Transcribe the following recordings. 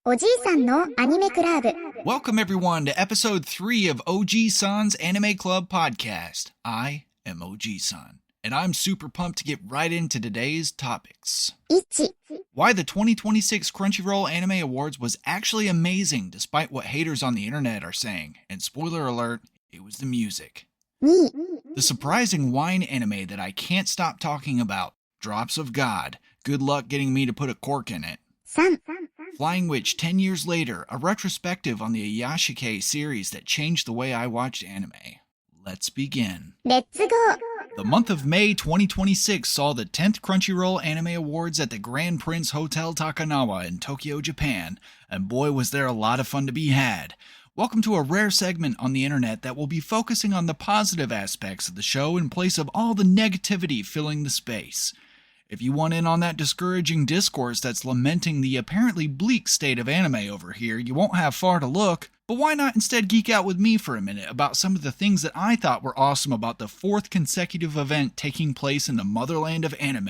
おじいさんのアニメクラブ。 Welcome everyone to episode 3 of OG-san's Anime Club podcast. I am OG-san, and I'm super pumped to get right into today's topics. 1、Why the 2026 Crunchyroll Anime Awards was actually amazing despite what haters on the internet are saying, and spoiler alert, it was the music. 2、The surprising wine anime that I can't stop talking about, Drops of God, good luck getting me to put a cork in it. 3、Flying Witch 10 years later, a retrospective on the Ayashike series that changed the way I watched anime. Let's begin. レッツゴー。 The month of May 2026 saw the 10th Crunchyroll Anime Awards at the Grand Prince Hotel Takanawa in Tokyo, Japan, and boy was there a lot of fun to be had. Welcome to a rare segment on the internet that will be focusing on the positive aspects of the show in place of all the negativity filling the space. If you want in on that discouraging discourse that's lamenting the apparently bleak state of anime over here, you won't have far to look. But why not instead geek out with me for a minute about some of the things that I thought were awesome about the 4th consecutive event taking place in the motherland of anime.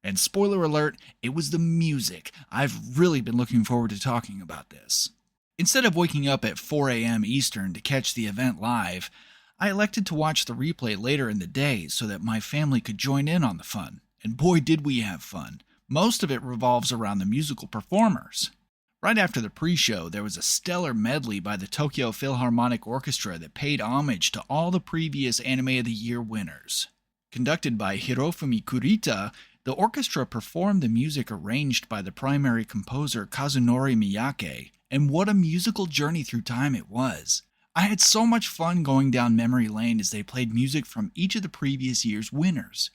And spoiler alert, it was the music. I've really been looking forward to talking about this. Instead of waking up at 4 a.m. Eastern to catch the event live, I elected to watch the replay later in the day so that my family could join in on the fun. And boy did we have fun. Most of it revolves around the musical performers. Right after the pre-show, there was a stellar medley by the Tokyo Philharmonic Orchestra that paid homage to all the previous Anime of the Year winners. Conducted by Hirofumi Kurita, the orchestra performed the music arranged by the primary composer Kazunori Miyake, and what a musical journey through time it was. I had so much fun going down memory lane as they played music from each of the previous year's winners.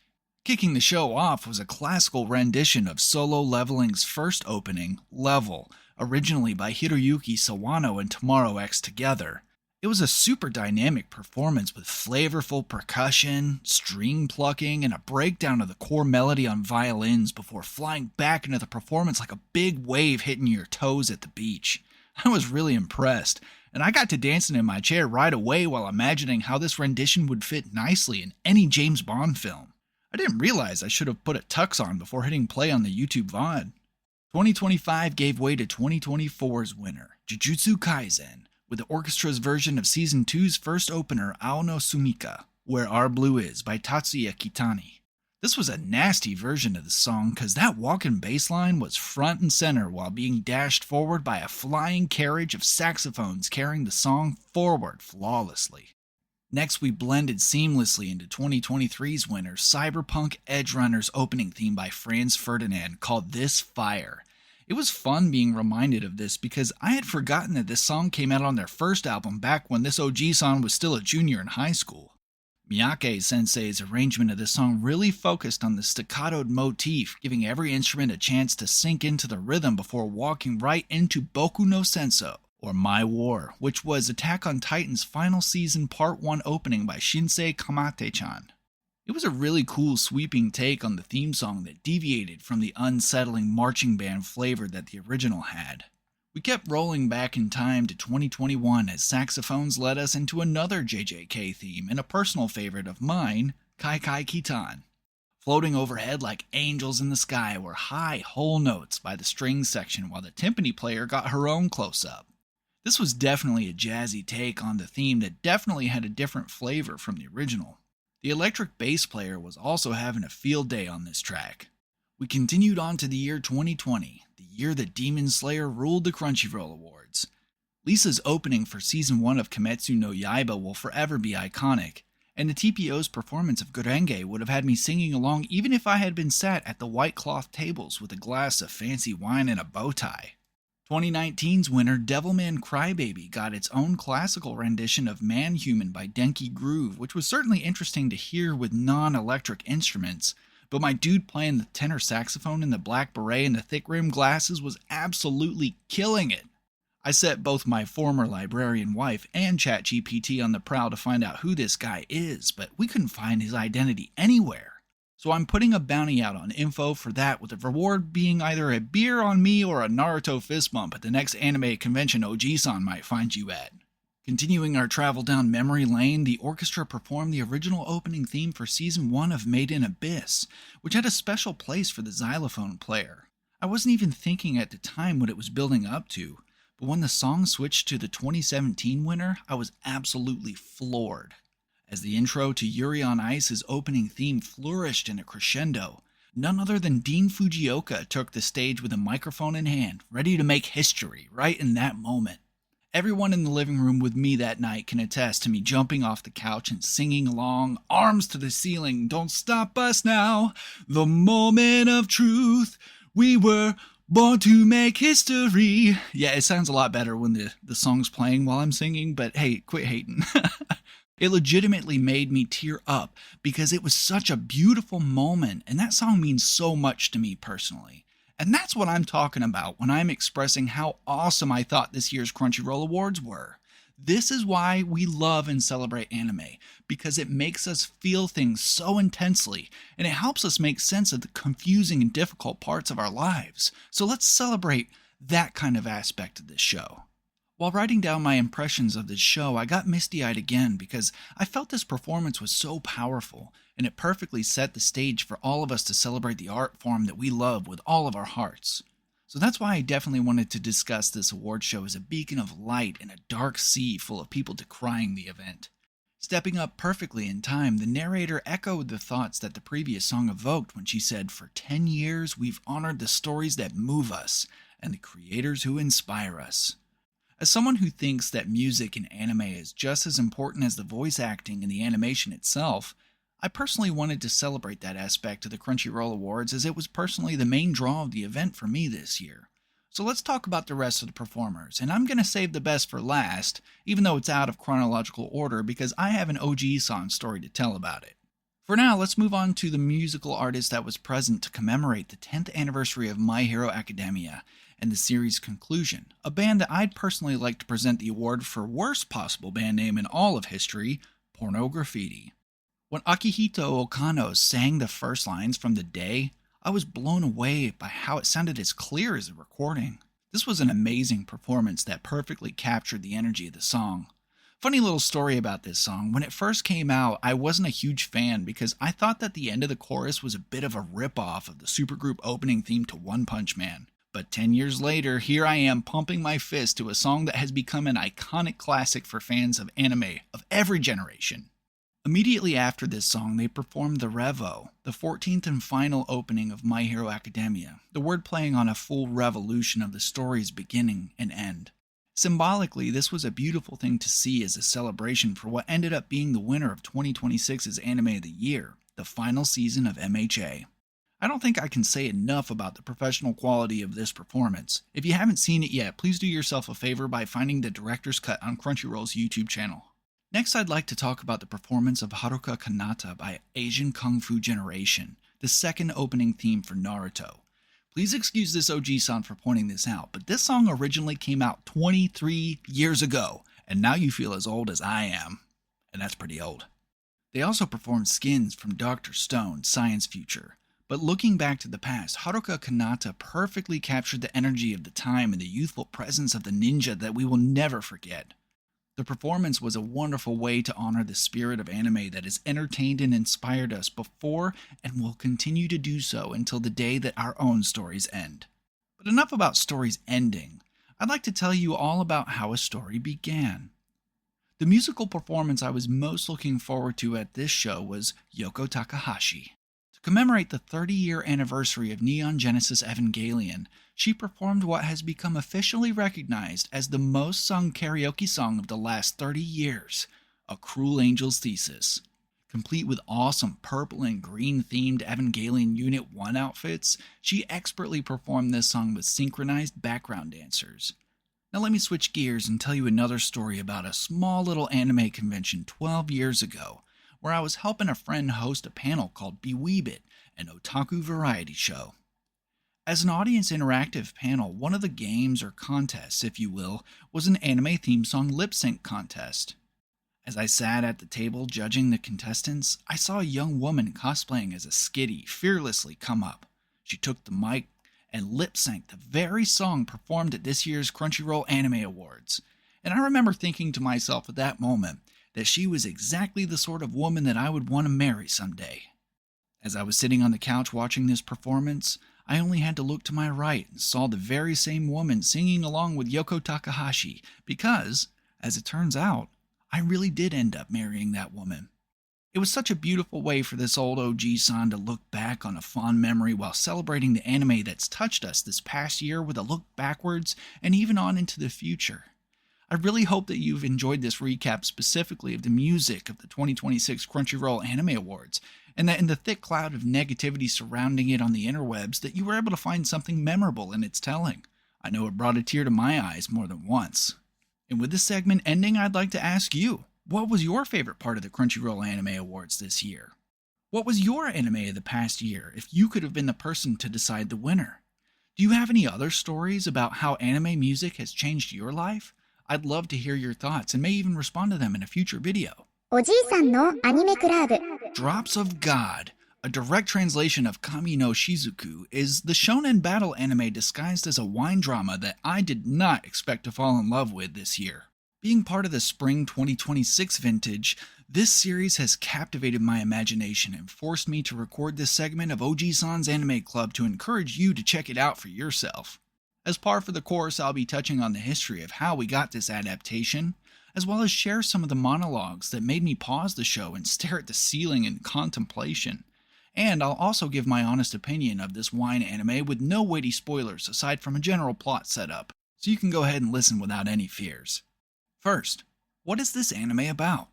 Kicking the show off was a classical rendition of Solo Leveling's first opening, Level, originally by Hiroyuki Sawano and Tomorrow X together. It was a super dynamic performance with flavorful percussion, string plucking, and a breakdown of the core melody on violins before flying back into the performance like a big wave hitting your toes at the beach. I was really impressed, and I got to dancing in my chair right away while imagining how this rendition would fit nicely in any James Bond film. I didn't realize I should have put a tux on before hitting play on the YouTube VOD. 2025 gave way to 2024's winner, Jujutsu Kaisen, with the orchestra's version of Season 2's first opener, Ao no Sumika, Where Our Blue Is by Tatsuya Kitani. This was a nasty version of the song because that walking bass line was front and center while being dashed forward by a flying carriage of saxophones carrying the song forward flawlessly. Next, we blended seamlessly into 2023's winner, Cyberpunk Edgerunner's opening theme by Franz Ferdinand called This Fire. It was fun being reminded of this because I had forgotten that this song came out on their first album back when this OG-san was still a junior in high school. Miyake-sensei's arrangement of this song really focused on the staccatoed motif, giving every instrument a chance to sink into the rhythm before walking right into Boku no Senso, or My War, which was Attack on Titan's final season Part 1 opening by Shinsei Kamate-chan. It was a really cool sweeping take on the theme song that deviated from the unsettling marching band flavor that the original had. We kept rolling back in time to 2021 as saxophones led us into another JJK theme and a personal favorite of mine, Kai Kai Kitan. Floating overhead like angels in the sky were high whole notes by the strings section while the timpani player got her own close-up. This was definitely a jazzy take on the theme that definitely had a different flavor from the original. The electric bass player was also having a field day on this track. We continued on to the year 2020, the year that Demon Slayer ruled the Crunchyroll Awards. Lisa's opening for Season 1 of Kimetsu no Yaiba will forever be iconic, and the TPO's performance of Gurenge would have had me singing along even if I had been sat at the white cloth tables with a glass of fancy wine and a bow tie. 2019's winner, Devilman Crybaby, got its own classical rendition of Man Human by Denki Groove, which was certainly interesting to hear with non-electric instruments, but my dude playing the tenor saxophone in the black beret and the thick-rimmed glasses was absolutely killing it. I set both my former librarian wife and ChatGPT on the prowl to find out who this guy is, but we couldn't find his identity anywhere. So I'm putting a bounty out on info for that, with the reward being either a beer on me or a Naruto fist bump at the next anime convention OG-san might find you at. Continuing our travel down memory lane, the orchestra performed the original opening theme for Season 1 of Made in Abyss, which had a special place for the xylophone player. I wasn't even thinking at the time what it was building up to, but when the song switched to the 2017 winner, I was absolutely floored. As the intro to Yuri on Ice's opening theme flourished in a crescendo, none other than Dean Fujioka took the stage with a microphone in hand, ready to make history right in that moment. Everyone in the living room with me that night can attest to me jumping off the couch and singing along, arms to the ceiling, "Don't stop us now, the moment of truth, we were born to make history." Yeah, it sounds a lot better when the song's playing while I'm singing, but hey, quit hating. It legitimately made me tear up because it was such a beautiful moment, and that song means so much to me personally. And that's what I'm talking about when I'm expressing how awesome I thought this year's Crunchyroll Awards were. This is why we love and celebrate anime, because it makes us feel things so intensely, and it helps us make sense of the confusing and difficult parts of our lives. So let's celebrate that kind of aspect of this show. While writing down my impressions of this show, I got misty-eyed again because I felt this performance was so powerful, and it perfectly set the stage for all of us to celebrate the art form that we love with all of our hearts. So that's why I definitely wanted to discuss this award show as a beacon of light in a dark sea full of people decrying the event. Stepping up perfectly in time, the narrator echoed the thoughts that the previous song evoked when she said, "For 10 years, we've honored the stories that move us and the creators who inspire us." As someone who thinks that music in anime is just as important as the voice acting and the animation itself, I personally wanted to celebrate that aspect of the Crunchyroll Awards as it was personally the main draw of the event for me this year. So let's talk about the rest of the performers, and I'm going to save the best for last, even though it's out of chronological order because I have an OG-san story to tell about it. For now, let's move on to the musical artist that was present to commemorate the 10th anniversary of My Hero Academia and the series' conclusion, a band that I'd personally like to present the award for worst possible band name in all of history, Porno Graffiti. When Akihito Okano sang the first lines from The Day, I was blown away by how it sounded as clear as a recording. This was an amazing performance that perfectly captured the energy of the song. Funny little story about this song, when it first came out, I wasn't a huge fan because I thought that the end of the chorus was a bit of a rip-off of the supergroup opening theme to One Punch Man. But 10 years later, here I am pumping my fist to a song that has become an iconic classic for fans of anime of every generation. Immediately after this song, they performed the Revo, the 14th and final opening of My Hero Academia, the word playing on a full revolution of the story's beginning and end. Symbolically, this was a beautiful thing to see as a celebration for what ended up being the winner of 2026's Anime of the Year, the final season of MHA. I don't think I can say enough about the professional quality of this performance. If you haven't seen it yet, please do yourself a favor by finding the director's cut on Crunchyroll's YouTube channel. Next, I'd like to talk about the performance of Haruka Kanata by Asian Kung Fu Generation, the second opening theme for Naruto. Please excuse this OG-san for pointing this out, but this song originally came out 23 years ago, and now you feel as old as I am. And that's pretty old. They also performed Skins from Dr. Stone, Science Future. But looking back to the past, Haruka Kanata perfectly captured the energy of the time and the youthful presence of the ninja that we will never forget. The performance was a wonderful way to honor the spirit of anime that has entertained and inspired us before and will continue to do so until the day that our own stories end. But enough about stories ending. I'd like to tell you all about how a story began. The musical performance I was most looking forward to at this show was Yoko Takahashi. To commemorate the 30-year anniversary of Neon Genesis Evangelion, she performed what has become officially recognized as the most sung karaoke song of the last 30 years, A Cruel Angel's Thesis. Complete with awesome purple and green themed Evangelion Unit 1 outfits, she expertly performed this song with synchronized background dancers. Now let me switch gears and tell you another story about a small little anime convention 12 years ago, where I was helping a friend host a panel called Beweebit, an otaku variety show. As an audience interactive panel, one of the games or contests, if you will, was an anime theme song lip sync contest. As I sat at the table judging the contestants, I saw a young woman cosplaying as a skitty fearlessly come up. She took the mic and lip synced the very song performed at this year's Crunchyroll Anime Awards. And I remember thinking to myself at that moment that she was exactly the sort of woman that I would want to marry someday. As I was sitting on the couch watching this performance, I only had to look to my right and saw the very same woman singing along with Yoko Takahashi because, as it turns out, I really did end up marrying that woman. It was such a beautiful way for this old OG-san to look back on a fond memory while celebrating the anime that's touched us this past year with a look backwards and even on into the future. I really hope that you've enjoyed this recap specifically of the music of the 2026 Crunchyroll Anime Awards, and that in the thick cloud of negativity surrounding it on the interwebs, that you were able to find something memorable in its telling. I know it brought a tear to my eyes more than once. And with this segment ending, I'd like to ask you, what was your favorite part of the Crunchyroll Anime Awards this year? What was your anime of the past year if you could have been the person to decide the winner? Do you have any other stories about how anime music has changed your life? I'd love to hear your thoughts and may even respond to them in a future video. おじいさんのアニメクラブ Drops of God, a direct translation of Kami no Shizuku, is the shonen battle anime disguised as a wine drama that I did not expect to fall in love with this year. Being part of the spring 2026 vintage, this series has captivated my imagination and forced me to record this segment of OG-san's Anime Club to encourage you to check it out for yourself. As par for the course, I'll be touching on the history of how we got this adaptation, as well as share some of the monologues that made me pause the show and stare at the ceiling in contemplation. And I'll also give my honest opinion of this wine anime with no weighty spoilers aside from a general plot setup, so you can go ahead and listen without any fears. First, what is this anime about?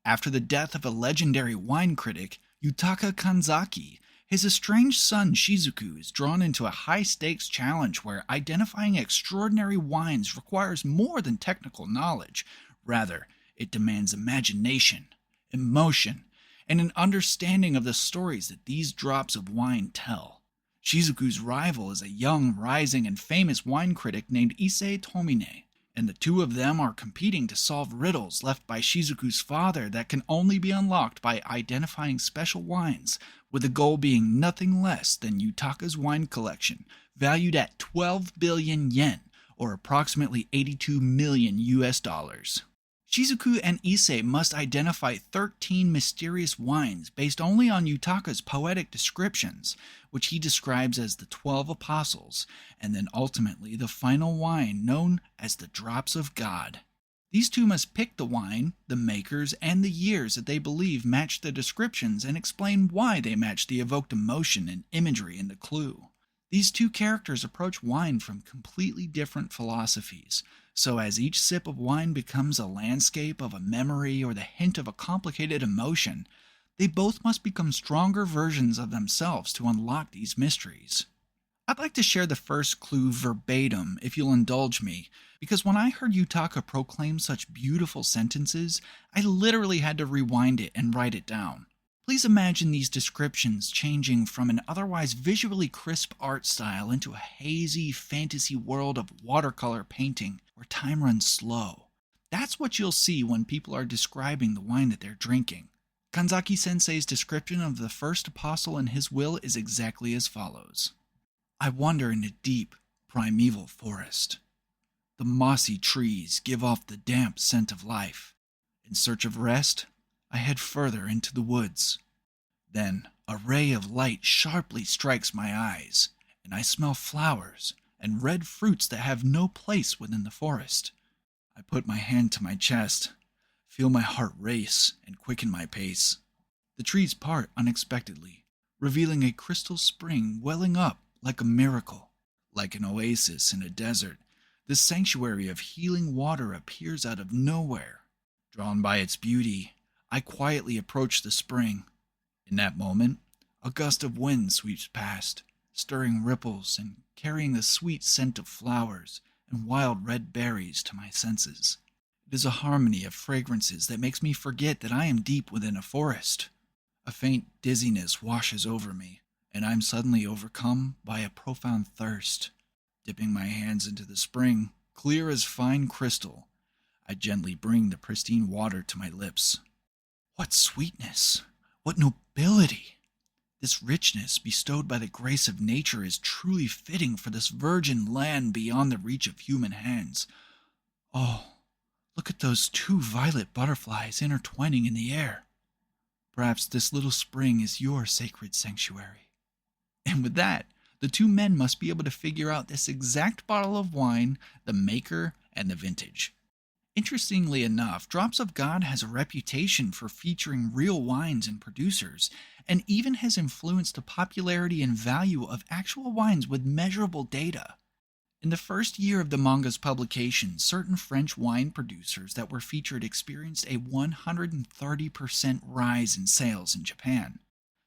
After the death of a legendary wine critic, Yutaka Kanzaki, his estranged son Shizuku is drawn into a high-stakes challenge where identifying extraordinary wines requires more than technical knowledge. Rather, it demands imagination, emotion, and an understanding of the stories that these drops of wine tell. Shizuku's rival is a young, rising, and famous wine critic named Issei Tomine, and the two of them are competing to solve riddles left by Shizuku's father that can only be unlocked by identifying special wines, with the goal being nothing less than Yutaka's wine collection, valued at 12 billion yen, or approximately 82 million US dollars. Shizuku and Issei must identify 13 mysterious wines based only on Yutaka's poetic descriptions, which he describes as the 12 Apostles, and then ultimately the final wine known as the Drops of God. These two must pick the wine, the makers, and the years that they believe match the descriptions and explain why they match the evoked emotion and imagery in the clue. These two characters approach wine from completely different philosophies, so as each sip of wine becomes a landscape of a memory or the hint of a complicated emotion, they both must become stronger versions of themselves to unlock these mysteries. I'd like to share the first clue verbatim, if you'll indulge me, because when I heard Yutaka proclaim such beautiful sentences, I literally had to rewind it and write it down. Please imagine these descriptions changing from an otherwise visually crisp art style into a hazy fantasy world of watercolor painting where time runs slow. That's what you'll see when people are describing the wine that they're drinking. Kanzaki-sensei's description of the first apostle and his will is exactly as follows. I wander in a deep, primeval forest. The mossy trees give off the damp scent of life. In search of rest, I head further into the woods. Then a ray of light sharply strikes my eyes, and I smell flowers and red fruits that have no place within the forest. I put my hand to my chest, feel my heart race, and quicken my pace. The trees part unexpectedly, revealing a crystal spring welling up like a miracle. Like an oasis in a desert, this sanctuary of healing water appears out of nowhere. Drawn by its beauty, I quietly approach the spring. In that moment, a gust of wind sweeps past, stirring ripples and carrying the sweet scent of flowers and wild red berries to my senses. It is a harmony of fragrances that makes me forget that I am deep within a forest. A faint dizziness washes over me, and I'm suddenly overcome by a profound thirst. Dipping my hands into the spring, clear as fine crystal, I gently bring the pristine water to my lips. What sweetness! What nobility! This richness bestowed by the grace of nature is truly fitting for this virgin land beyond the reach of human hands. Oh, look at those two violet butterflies intertwining in the air. Perhaps this little spring is your sacred sanctuary. And with that, The two men must be able to figure out this exact bottle of wine, the maker, and the vintage. Interestingly enough, Drops of God has a reputation for featuring real wines and producers, and even has influenced the popularity and value of actual wines with measurable data. In the first year of the manga's publication, certain French wine producers that were featured experienced a 130% rise in sales in Japan.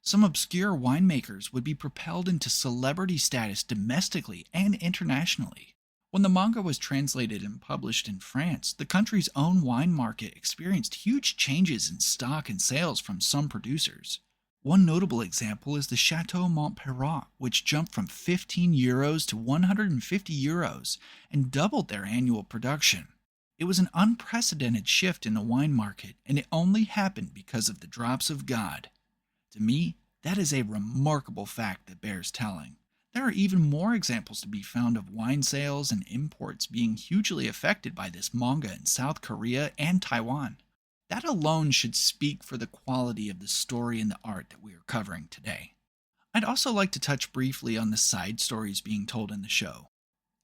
Some obscure winemakers would be propelled into celebrity status domestically and internationally. When the manga was translated and published in France, the country's own wine market experienced huge changes in stock and sales from some producers. One notable example is the Chateau Montperrat, which jumped from €15 to €150 and doubled their annual production. It was an unprecedented shift in the wine market, and it only happened because of the Drops of God. To me, that is a remarkable fact that bears telling. There are even more examples to be found of wine sales and imports being hugely affected by this manga in South Korea and Taiwan. That alone should speak for the quality of the story and the art that we are covering today. I'd also like to touch briefly on the side stories being told in the show.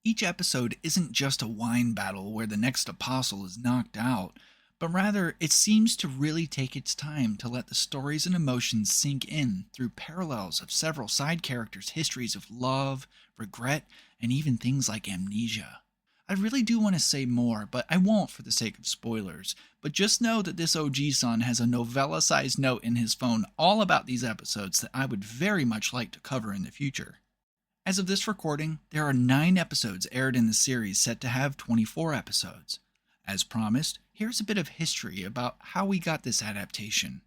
Each episode isn't just a wine battle where the next apostle is knocked out, but rather it seems to really take its time to let the stories and emotions sink in through parallels of several side characters' histories of love, regret, and even things like amnesia. I really do want to say more, but I won't for the sake of spoilers, but just know that this OG-san has a novella-sized note in his phone all about these episodes that I would very much like to cover in the future. As of this recording, there are 9 episodes aired in the series set to have 24 episodes. As promised, here's a bit of history about how we got this adaptation.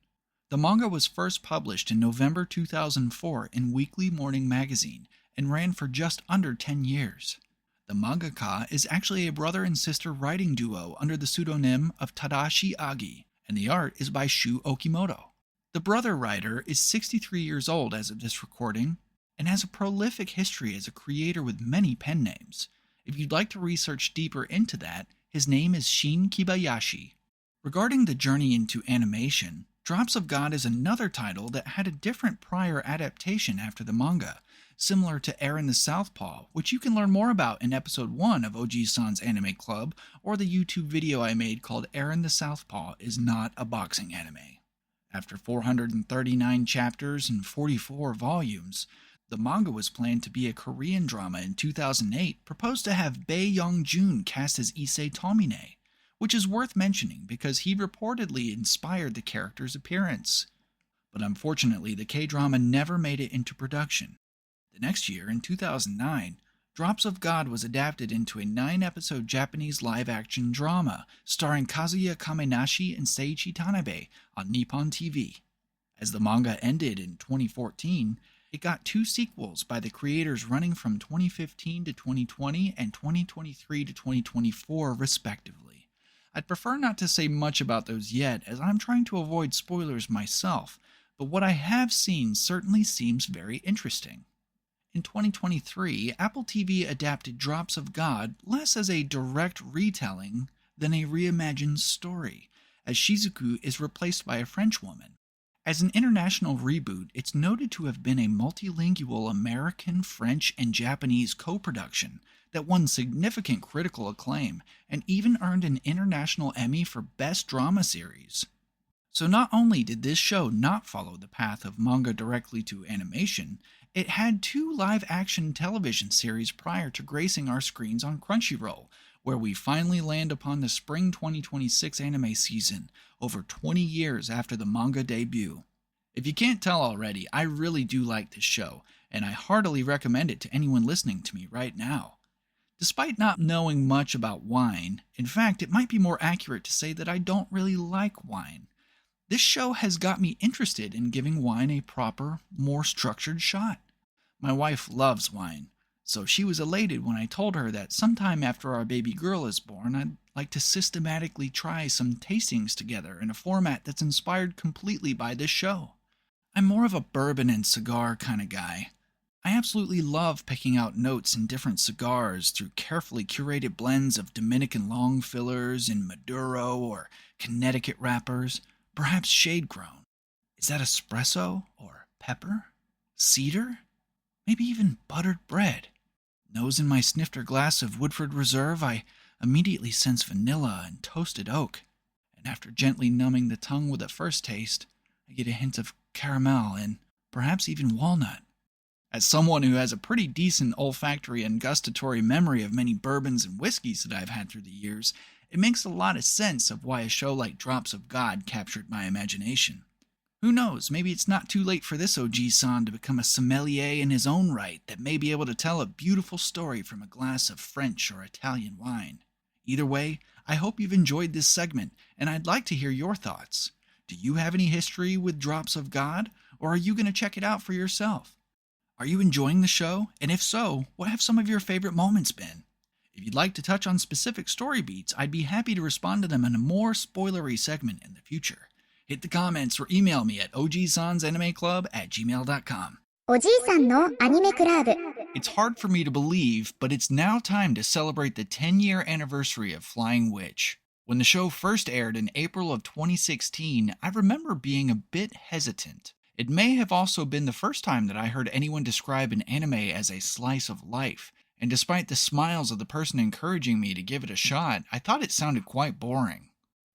The manga was first published in November 2004 in Weekly Morning Magazine and ran for just under 10 years. The mangaka is actually a brother and sister writing duo under the pseudonym of Tadashi Agi, and the art is by Shu Okimoto. The brother writer is 63 years old as of this recording and has a prolific history as a creator with many pen names. If you'd like to research deeper into that, his name is Shin Kibayashi. Regarding the journey into animation, Drops of God is another title that had a different prior adaptation after the manga, similar to Aaron the Southpaw, which you can learn more about in episode 1 of OG-san's Anime Club, or the YouTube video I made called Aaron the Southpaw is Not a Boxing Anime. After 439 chapters and 44 volumes, the manga was planned to be a Korean drama in 2008, proposed to have Bae Young-joon cast as Issei Tomine, which is worth mentioning because he reportedly inspired the character's appearance. But unfortunately, the K-drama never made it into production. The next year, in 2009, Drops of God was adapted into a 9-episode Japanese live-action drama starring Kazuya Kamenashi and Seiichi Tanabe on Nippon TV. As the manga ended in 2014, it got 2 sequels by the creators running from 2015 to 2020 and 2023 to 2024 respectively. I'd prefer not to say much about those yet as I'm trying to avoid spoilers myself, but what I have seen certainly seems very interesting. In 2023, Apple TV adapted Drops of God less as a direct retelling than a reimagined story, as Shizuku is replaced by a French woman. As an international reboot, it's noted to have been a multilingual American, French, and Japanese co-production that won significant critical acclaim and even earned an international Emmy for Best Drama Series. So not only did this show not follow the path of manga directly to animation, it had 2 live-action television series prior to gracing our screens on Crunchyroll, where we finally land upon the spring 2026 anime season, over 20 years after the manga debut. If you can't tell already, I really do like this show, and I heartily recommend it to anyone listening to me right now. Despite not knowing much about wine, in fact, it might be more accurate to say that I don't really like wine. This show has got me interested in giving wine a proper, more structured shot. My wife loves wine, so she was elated when I told her that sometime after our baby girl is born, I'd like to systematically try some tastings together in a format that's inspired completely by this show. I'm more of a bourbon and cigar kind of guy. I absolutely love picking out notes in different cigars through carefully curated blends of Dominican long fillers in Maduro or Connecticut wrappers, perhaps shade grown. Is that espresso or pepper? Cedar? maybe even buttered bread. Nose in my snifter glass of Woodford Reserve, I immediately sense vanilla and toasted oak. And after gently numbing the tongue with a first taste, I get a hint of caramel and perhaps even walnut. As someone who has a pretty decent olfactory and gustatory memory of many bourbons and whiskeys that I've had through the years, it makes a lot of sense of why a show like Drops of God captured my imagination. Who knows, maybe it's not too late for this OG-san to become a sommelier in his own right that may be able to tell a beautiful story from a glass of French or Italian wine. Either way, I hope you've enjoyed this segment, and I'd like to hear your thoughts. Do you have any history with Drops of God, or are you going to check it out for yourself? Are you enjoying the show? And if so, what have some of your favorite moments been? If you'd like to touch on specific story beats, I'd be happy to respond to them in a more spoilery segment in the future. Hit the comments or email me at ogsansanimeclub@gmail.com. おじいさんのアニメクラブ。 It's hard for me to believe, but it's now time to celebrate the 10-year anniversary of Flying Witch. When the show first aired in April of 2016, I remember being a bit hesitant. It may have also been the first time that I heard anyone describe an anime as a slice of life, and despite the smiles of the person encouraging me to give it a shot, I thought it sounded quite boring.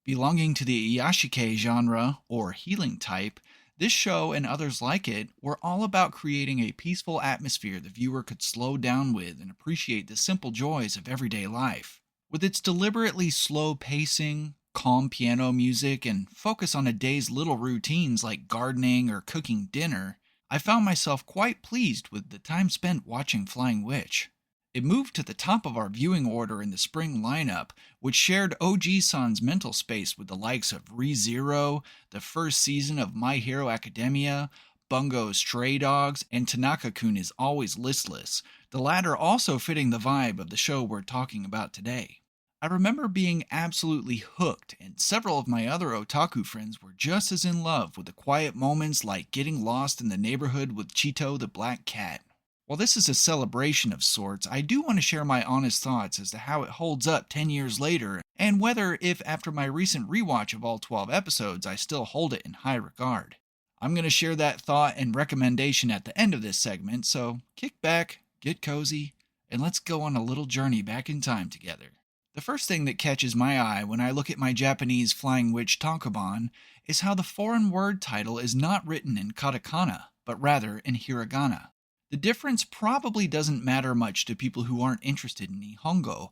Belonging to the Iyashike genre, or healing type, this show and others like it were all about creating a peaceful atmosphere the viewer could slow down with and appreciate the simple joys of everyday life. With its deliberately slow pacing, calm piano music, and focus on a day's little routines like gardening or cooking dinner, I found myself quite pleased with the time spent watching Flying Witch. It moved to the top of our viewing order in the spring lineup, which shared OG-san's mental space with the likes of ReZero, the first season of My Hero Academia, Bungo's Stray Dogs, and Tanaka-kun is Always Listless, the latter also fitting the vibe of the show we're talking about today. I remember being absolutely hooked, and several of my other otaku friends were just as in love with the quiet moments like getting lost in the neighborhood with Cheeto the black cat. While this is a celebration of sorts, I do want to share my honest thoughts as to how it holds up 10 years later, and whether, if after my recent rewatch of all 12 episodes, I still hold it in high regard. I'm going to share that thought and recommendation at the end of this segment, so kick back, get cozy, and let's go on a little journey back in time together. The first thing that catches my eye when I look at my Japanese Flying Witch tankobon is how the foreign word title is not written in katakana, but rather in hiragana. The difference probably doesn't matter much to people who aren't interested in Nihongo,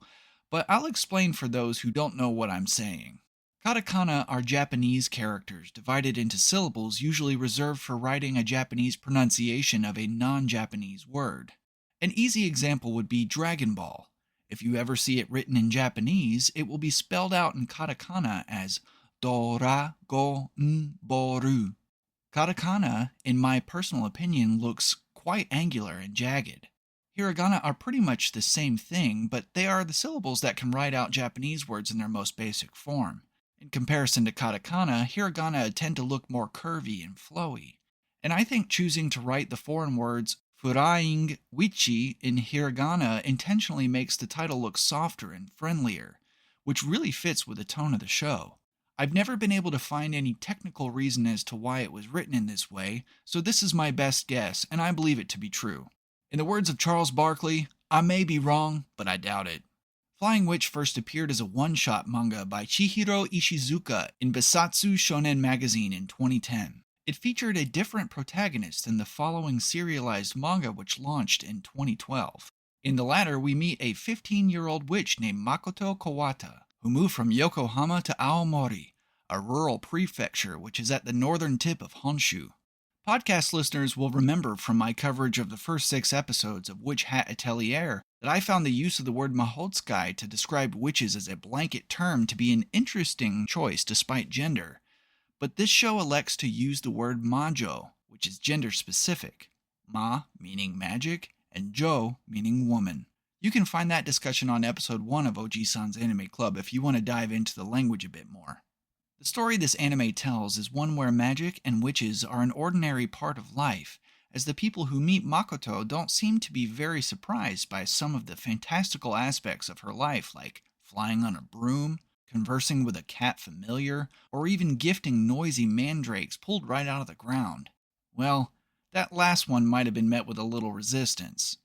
but I'll explain for those who don't know what I'm saying. Katakana are Japanese characters divided into syllables usually reserved for writing a Japanese pronunciation of a non-Japanese word. An easy example would be Dragon Ball. If you ever see it written in Japanese, it will be spelled out in katakana as Doragon-boru. Katakana, in my personal opinion, looks quite angular and jagged. Hiragana are pretty much the same thing, but they are the syllables that can write out Japanese words in their most basic form. In comparison to katakana, hiragana tend to look more curvy and flowy. And I think choosing to write the foreign words Flying Witchy in hiragana intentionally makes the title look softer and friendlier, which really fits with the tone of the show. I've never been able to find any technical reason as to why it was written in this way, so this is my best guess, and I believe it to be true. In the words of Charles Barkley, I may be wrong, but I doubt it. Flying Witch first appeared as a one-shot manga by Chihiro Ishizuka in Besatsu Shonen magazine in 2010. It featured a different protagonist than the following serialized manga which launched in 2012. In the latter, we meet a 15-year-old witch named Makoto Kawata, who moved from Yokohama to Aomori, a rural prefecture which is at the northern tip of Honshu. Podcast listeners will remember from my coverage of the first 6 episodes of Witch Hat Atelier that I found the use of the word mahotsukai to describe witches as a blanket term to be an interesting choice despite gender. But this show elects to use the word majo, which is gender specific. Ma meaning magic, and jo meaning woman. You can find that discussion on episode 1 of OG-san's Anime Club if you want to dive into the language a bit more. The story this anime tells is one where magic and witches are an ordinary part of life, as the people who meet Makoto don't seem to be very surprised by some of the fantastical aspects of her life, like flying on a broom, conversing with a cat familiar, or even gifting noisy mandrakes pulled right out of the ground. Well, That last one might have been met with a little resistance.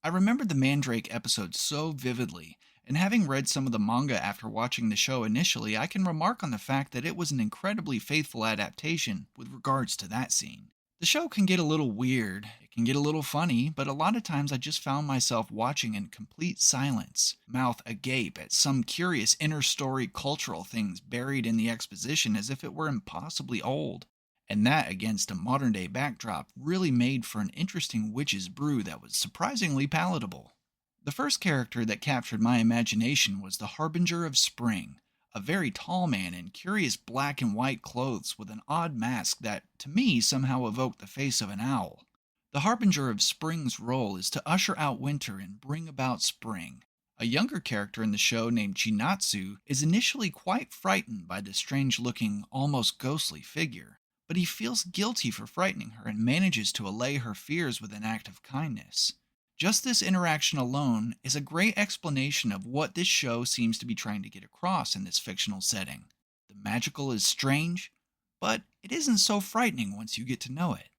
I remember the Mandrake episode so vividly, and having read some of the manga after watching the show initially, I can remark on the fact that it was an incredibly faithful adaptation with regards to that scene. The show can get a little weird, it can get a little funny, but a lot of times I just found myself watching in complete silence, mouth agape at some curious inner story cultural things buried in the exposition as if it were impossibly old. And that, against a modern day backdrop, really made for an interesting witch's brew that was surprisingly palatable. The first character that captured my imagination was the Harbinger of Spring, a very tall man in curious black and white clothes with an odd mask that, to me, somehow evoked the face of an owl. The Harbinger of Spring's role is to usher out winter and bring about spring. A younger character in the show named Chinatsu is initially quite frightened by the strange-looking, almost ghostly figure, but he feels guilty for frightening her and manages to allay her fears with an act of kindness. Just this interaction alone is a great explanation of what this show seems to be trying to get across in this fictional setting. The magical is strange, but it isn't so frightening once you get to know it.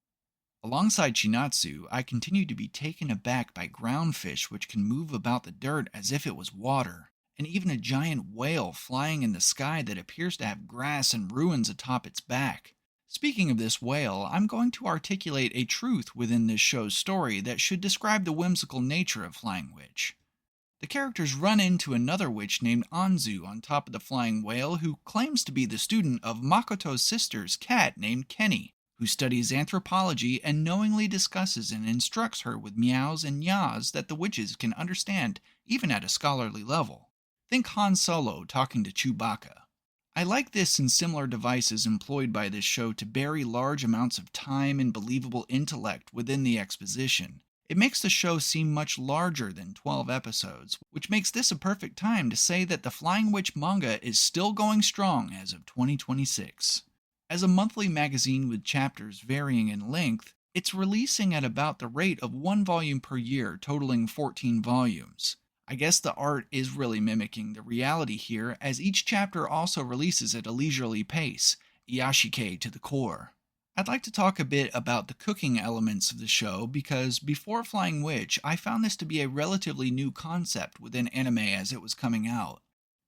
Alongside Chinatsu, I continue to be taken aback by groundfish which can move about the dirt as if it was water, and even a giant whale flying in the sky that appears to have grass and ruins atop its back. Speaking of this whale, I'm going to articulate a truth within this show's story that should describe the whimsical nature of Flying Witch. The characters run into another witch named Anzu on top of the flying whale who claims to be the student of Makoto's sister's cat named Kenny, who studies anthropology and knowingly discusses and instructs her with meows and yas that the witches can understand even at a scholarly level. Think Han Solo talking to Chewbacca. I like this and similar devices employed by this show to bury large amounts of time and believable intellect within the exposition. It makes the show seem much larger than 12 episodes, which makes this a perfect time to say that the Flying Witch manga is still going strong as of 2026. As a monthly magazine with chapters varying in length, it's releasing at about the rate of one volume per year, totaling 14 volumes. I guess the art is really mimicking the reality here, as each chapter also releases at a leisurely pace, iyashikei to the core. I'd like to talk a bit about the cooking elements of the show because before Flying Witch, I found this to be a relatively new concept within anime as it was coming out.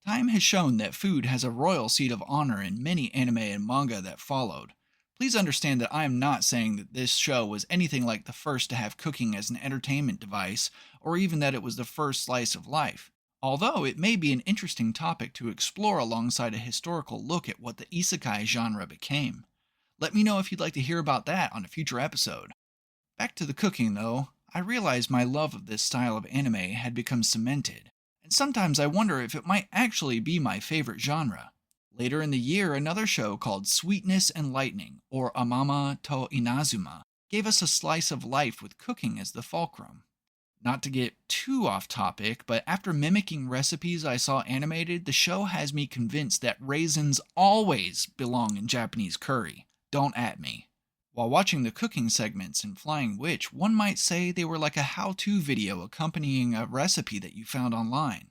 Time has shown that food has a royal seat of honor in many anime and manga that followed. Please understand that I am not saying that this show was anything like the first to have cooking as an entertainment device, or even that it was the first slice of life, although it may be an interesting topic to explore alongside a historical look at what the isekai genre became. Let me know if you'd like to hear about that on a future episode. Back to the cooking though, I realized my love of this style of anime had become cemented, and sometimes I wonder if it might actually be my favorite genre. Later in the year, another show called Sweetness and Lightning, or Amama to Inazuma, gave us a slice of life with cooking as the fulcrum. Not to get too off topic, but after mimicking recipes I saw animated, the show has me convinced that raisins always belong in Japanese curry. Don't at me. While watching the cooking segments in Flying Witch, one might say they were like a how-to video accompanying a recipe that you found online.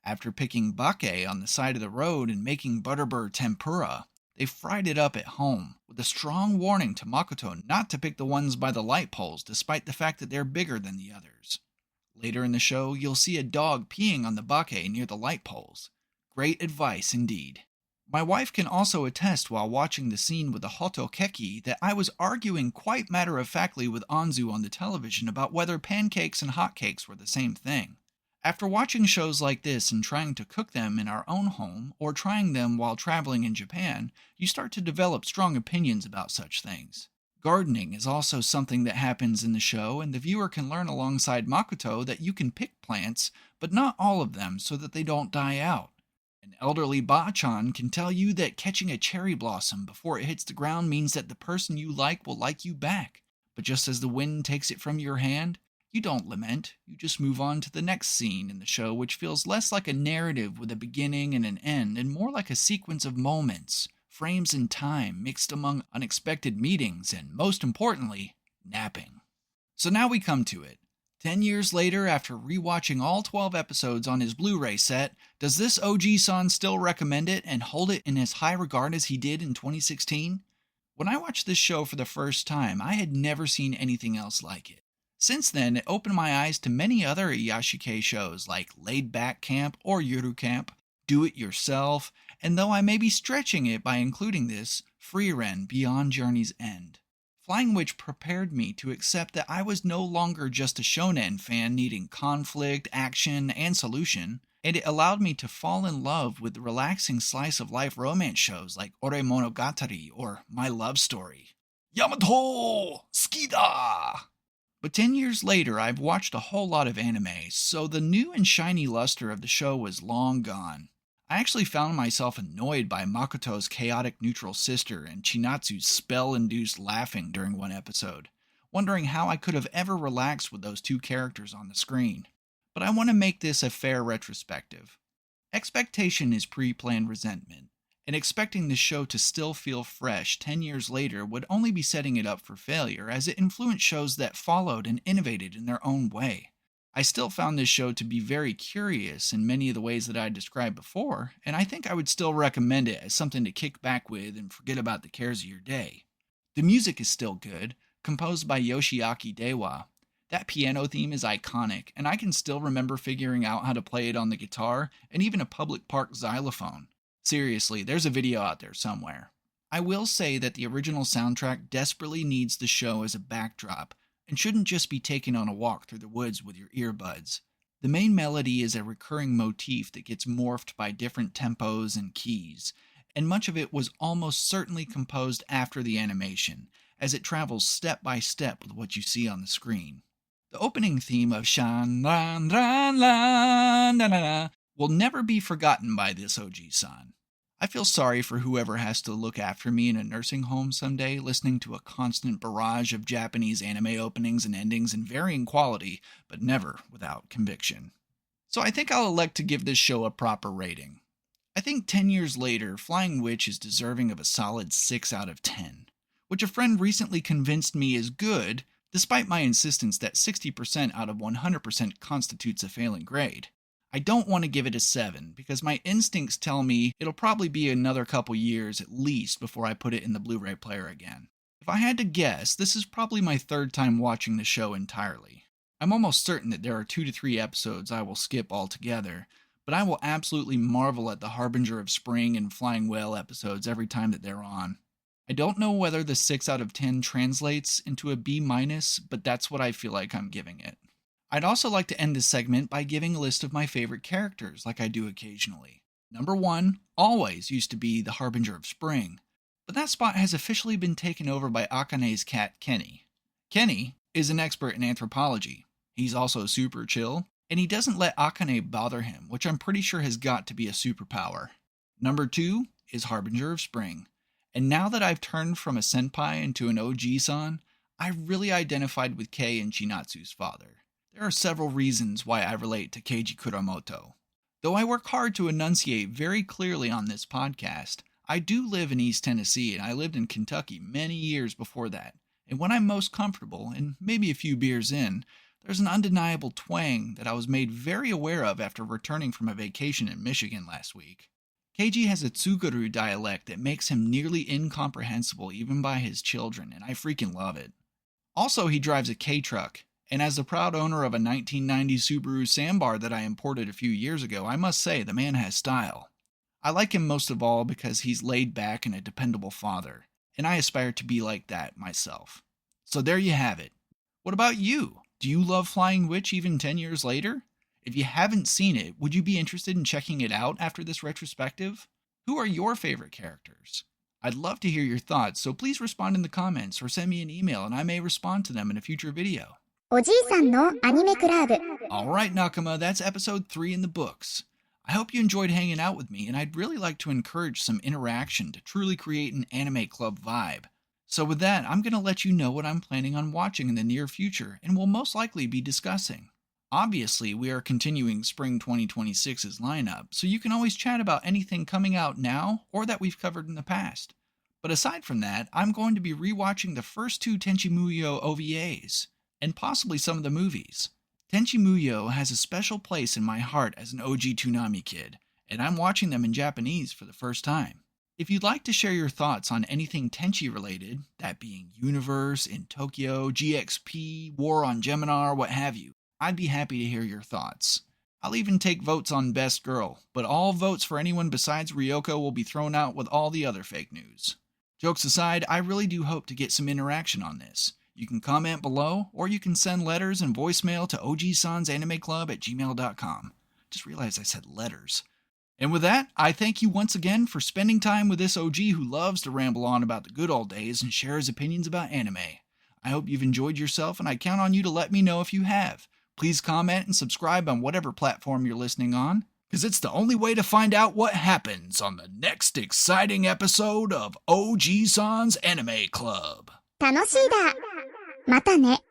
After picking bake on the side of the road and making butterbur tempura, they fried it up at home, with a strong warning to Makoto not to pick the ones by the light poles despite the fact that they're bigger than the others. Later in the show, you'll see a dog peeing on the bake near the light poles. Great advice indeed. My wife can also attest while watching the scene with the hotokeki that I was arguing quite matter-of-factly with Anzu on the television about whether pancakes and hotcakes were the same thing. After watching shows like this and trying to cook them in our own home, or trying them while traveling in Japan, you start to develop strong opinions about such things. Gardening is also something that happens in the show, and the viewer can learn alongside Makoto that you can pick plants, but not all of them so that they don't die out. An elderly Ba-chan can tell you that catching a cherry blossom before it hits the ground means that the person you like will like you back, but just as the wind takes it from your hand, you don't lament, you just move on to the next scene in the show, which feels less like a narrative with a beginning and an end and more like a sequence of moments, frames in time mixed among unexpected meetings and, most importantly, napping. So now we come to it. 10 years later, after rewatching all 12 episodes on his Blu-ray set, does this OG-san still recommend it and hold it in as high regard as he did in 2016? When I watched this show for the first time, I had never seen anything else like it. Since then, it opened my eyes to many other Iyashikei shows like Laid Back Camp or Yuru Camp, Do It Yourself, and though I may be stretching it by including this, Frieren Beyond Journey's End. Flying Witch prepared me to accept that I was no longer just a shonen fan needing conflict, action, and solution, and it allowed me to fall in love with relaxing slice of life romance shows like Ore Monogatari or My Love Story. Yamato! Skida! But 10 years later, I've watched a whole lot of anime, so the new and shiny luster of the show was long gone. I actually found myself annoyed by Makoto's chaotic neutral sister and Chinatsu's spell-induced laughing during one episode, wondering how I could have ever relaxed with those two characters on the screen. But I want to make this a fair retrospective. Expectation is pre-planned resentment, and expecting the show to still feel fresh 10 years later would only be setting it up for failure, as it influenced shows that followed and innovated in their own way. I still found this show to be very curious in many of the ways that I described before, and I think I would still recommend it as something to kick back with and forget about the cares of your day. The music is still good, composed by Yoshiaki Dewa. That piano theme is iconic, and I can still remember figuring out how to play it on the guitar and even a public park xylophone. Seriously, there's a video out there somewhere. I will say that the original soundtrack desperately needs the show as a backdrop, and shouldn't just be taken on a walk through the woods with your earbuds. The main melody is a recurring motif that gets morphed by different tempos and keys, and much of it was almost certainly composed after the animation, as it travels step by step with what you see on the screen. The opening theme of Shan Ran Ran Lan Na Na Na will never be forgotten by this OG-san. I feel sorry for whoever has to look after me in a nursing home someday, listening to a constant barrage of Japanese anime openings and endings in varying quality, but never without conviction. So I think I'll elect to give this show a proper rating. I think 10 years later, Flying Witch is deserving of a solid 6 out of 10, which a friend recently convinced me is good, despite my insistence that 60% out of 100% constitutes a failing grade. I don't want to give it a 7, because my instincts tell me it'll probably be another couple years at least before I put it in the Blu-ray player again. If I had to guess, this is probably my third time watching the show entirely. I'm almost certain that there are 2 to 3 episodes I will skip altogether, but I will absolutely marvel at the Harbinger of Spring and Flying Whale episodes every time that they're on. I don't know whether the 6 out of 10 translates into a B-, but that's what I feel like I'm giving it. I'd also like to end this segment by giving a list of my favorite characters, like I do occasionally. Number 1 always used to be the Harbinger of Spring, but that spot has officially been taken over by Akane's cat, Kenny. Kenny is an expert in anthropology. He's also super chill, and he doesn't let Akane bother him, which I'm pretty sure has got to be a superpower. Number 2 is Harbinger of Spring, and now that I've turned from a senpai into an OG-san, I really identified with Kei and Chinatsu's father. There are several reasons why I relate to Keiji Kuramoto. Though I work hard to enunciate very clearly on this podcast, I do live in East Tennessee and I lived in Kentucky many years before that, and when I'm most comfortable, and maybe a few beers in, there's an undeniable twang that I was made very aware of after returning from a vacation in Michigan last week. Keiji has a Tsugaru dialect that makes him nearly incomprehensible even by his children, and I freaking love it. Also, he drives a K-truck, and as the proud owner of a 1990 Subaru Sambar that I imported a few years ago, I must say the man has style. I like him most of all because he's laid back and a dependable father, and I aspire to be like that myself. So there you have it. What about you? Do you love Flying Witch even 10 years later? If you haven't seen it, would you be interested in checking it out after this retrospective? Who are your favorite characters? I'd love to hear your thoughts, so please respond in the comments or send me an email and I may respond to them in a future video. おじいさんのアニメクラブ。 Alright, Nakama, that's episode 3 in the books. I hope you enjoyed hanging out with me, and I'd really like to encourage some interaction to truly create an anime club vibe. So with that, I'm going to let you know what I'm planning on watching in the near future, and will most likely be discussing. Obviously, we are continuing Spring 2026's lineup, so you can always chat about anything coming out now or that we've covered in the past. But aside from that, I'm going to be rewatching the first 2 Tenchi Muyo OVAs, and possibly some of the movies. Tenchi Muyo has a special place in my heart as an OG Toonami kid, and I'm watching them in Japanese for the first time. If you'd like to share your thoughts on anything Tenchi related, that being Universe, In Tokyo, GXP, War on Geminar, what have you, I'd be happy to hear your thoughts. I'll even take votes on Best Girl, but all votes for anyone besides Ryoko will be thrown out with all the other fake news. Jokes aside, I really do hope to get some interaction on this. You can comment below, or you can send letters and voicemail to ogsansanimeclub@gmail.com. Just realized I said letters. And with that, I thank you once again for spending time with this OG who loves to ramble on about the good old days and share his opinions about anime. I hope you've enjoyed yourself, and I count on you to let me know if you have. Please comment and subscribe on whatever platform you're listening on, because it's the only way to find out what happens on the next exciting episode of OG-san's Anime Club. 楽しいだ。またね。